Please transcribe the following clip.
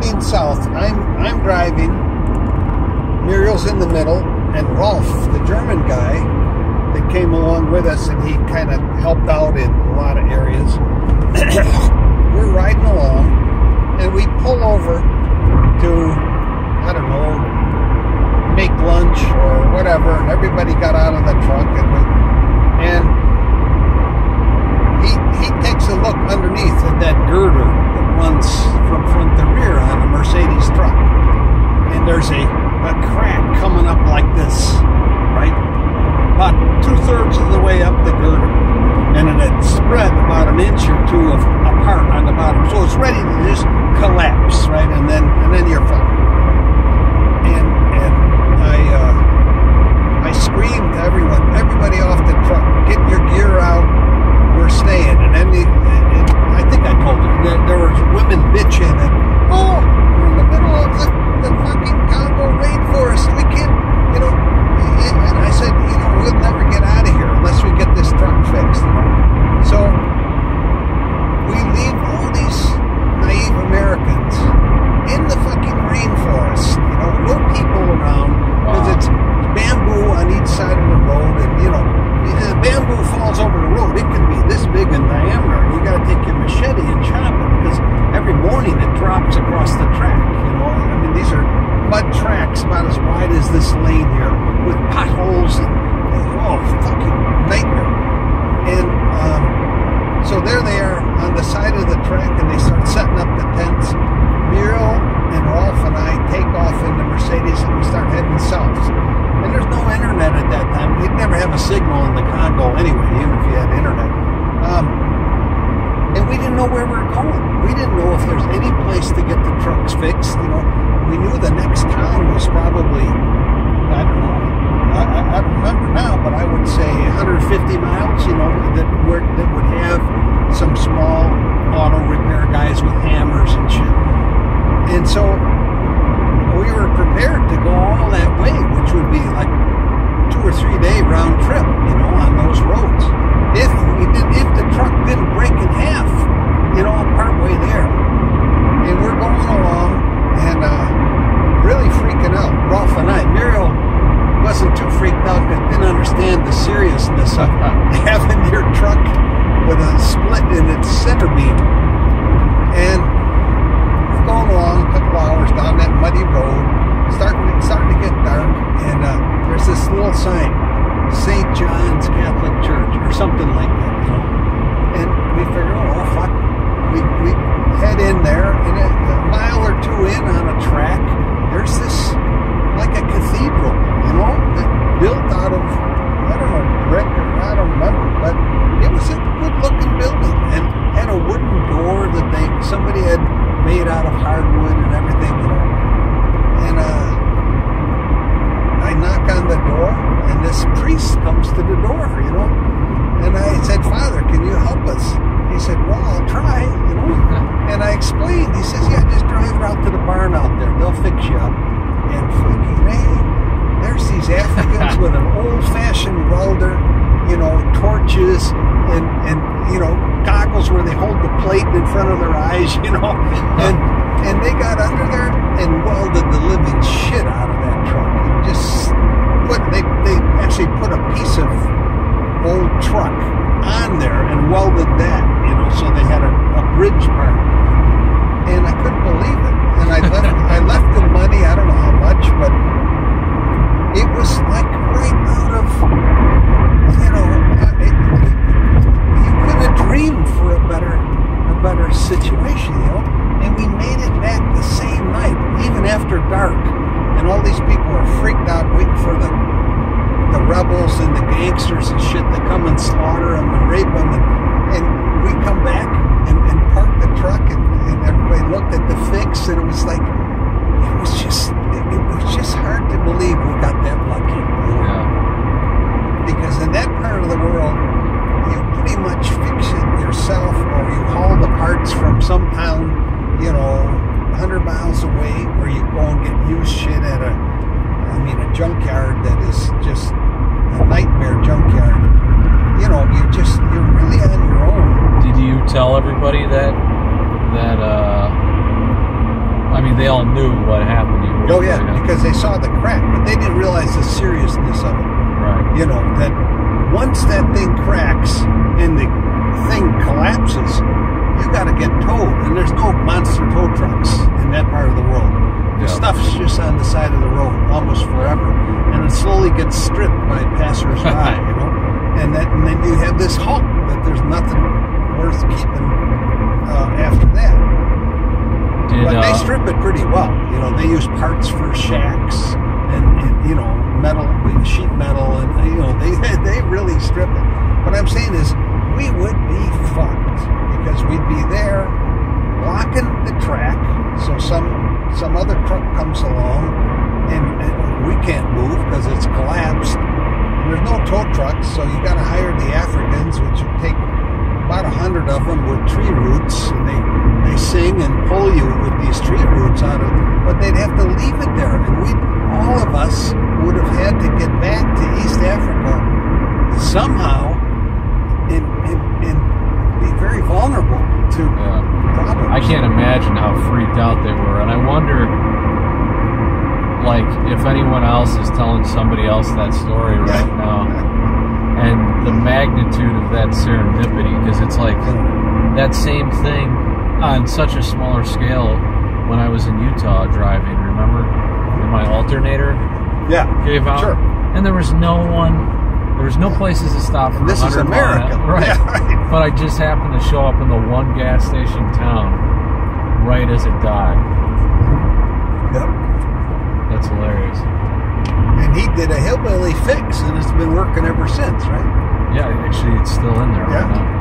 heading south. I'm driving. Muriel's in the middle, and Rolf, the German guy that came along with us, and he kind of helped out in a lot of areas. We're riding along, and we pull over to, I don't know, make lunch or whatever, and everybody got out of the truck, and he takes a look underneath at that girder that runs from front to rear on a Mercedes truck, and there's a crack coming up like this, right? About 2/3 of the way up the girder, and it had spread about an inch or two apart on the bottom, so it's ready to just collapse, right? And then you're fine. And I screamed to everybody off the truck, get your gear out, we're staying. And then I think I told her there was women bitching, and oh, we're in the middle of the fucking Congo rainforest, we can't, you know. And I said, you know, we'll never get out of here unless we get this truck fixed. So we leave all these naive Americans in the fucking rainforest, you know, no people around, because it's bamboo on each side of the road, and you know, the bamboo falls over the road. It can be this big in diameter. You got to take your machete and chop it, because every morning it drops across the track. You know, I mean, these are mud tracks about as wide as this lane here, with potholes and oh, fucking nightmare. And so there they are on the side of the track, and they start setting up the tents. Muriel and Rolf and I take off in the Mercedes, and we start heading south. And there's no internet at that time. You'd never have a signal in the Congo anyway, even if you had internet. And we didn't know where we were going. We didn't know if there's any place to get the trucks fixed. You know, we knew the next town was probably, I don't know, I don't remember now, but I would say 150 miles, you know, that would have some small auto repair guys with hammers and shit. And so we were prepared to go all that way, which would be like 2 or 3 day round trip, you know, on those roads. If the truck didn't break in half, you know, partway there. And we're going along and really freaking out. Rolf and I, Muriel wasn't too freaked out, but didn't understand the seriousness of having your truck with a split in its center beam. And we're going along a couple hours down that muddy road, starting to get dark, and there's this little sign, St. John's Catholic Church, or something like that, you know. And we figure, oh fuck, we head in there, and a mile or two in on a track, there's this, like a cathedral, you know, that built out of, I don't know, brick, or I don't remember, but it was a good-looking building, and had a wooden door that somebody had made out of hardwood and everything, you know. And I knock on the door, and this priest comes to the door, you know. And I said, Father, can you help us? He said, well, I'll try, you know. And I explained. He says, yeah, just drive out to the barn out there. They'll fix you up. And fucking, hey, there's these Africans with an old-fashioned welder, you know, torches, and you know, goggles where they hold the plate in front of their eyes, you know. And they got under there and welded the living shit out of that truck. And just they actually put a piece of old truck on there and welded that, you know, so they had a bridge part. And I couldn't believe it. And I left the money, I don't know how much, but it was like right out of, you know, you couldn't have dreamed for a better situation, you know. And we made it back the same night, even after dark. And all these people are freaked out, waiting for the rebels and the gangsters and shit to come and slaughter them and rape them. And we come back and park the truck, and everybody looked at the fix, and it was like, it was just hard to believe we got that lucky. You know? Yeah. Because in that part of the world, you pretty much fix it yourself, or you haul the parts from some town, you know, 100 miles away, or you go and get used shit at a junkyard that is just a nightmare junkyard. You know, you're really on your own. Did you tell everybody that I mean, they all knew what happened. Oh yeah, because they saw the crack, but they didn't realize the seriousness of it. Right. You know, that once that thing cracks and the thing collapses, you got to get towed, and there's no monster tow trucks in that part of the world. The stuff's just on the side of the road almost forever, and it slowly gets stripped by passersby, you know. And then you have this hulk that there's nothing worth keeping after that. But they strip it pretty well. You know, they use parts for shacks and you know, metal, sheet metal, and you know, they really strip it. What I'm saying is, we would be fucked because we'd be there blocking the track, so some other truck comes along and we can't move because it's collapsed. And there's no tow trucks, so you got to hire the Africans, which would take about 100 of them with tree roots, and they sing and pull you with these tree roots out of, but they'd have to leave it there, and all of us would have had to get back to East Africa somehow and be very vulnerable to problems. I can't imagine how freaked out they were, and I wonder, like, if anyone else is telling somebody else that story right now, and the magnitude of that serendipity, because it's like that same thing on such a smaller scale when I was in Utah driving, remember? And my alternator gave out. Sure. And there was no places to stop for. This is America. Right. Yeah, right. But I just happened to show up in the one gas station in town right as it died. Yep. That's hilarious. And he did a hillbilly fix, and it's been working ever since, right? Yeah, actually, it's still in there right now.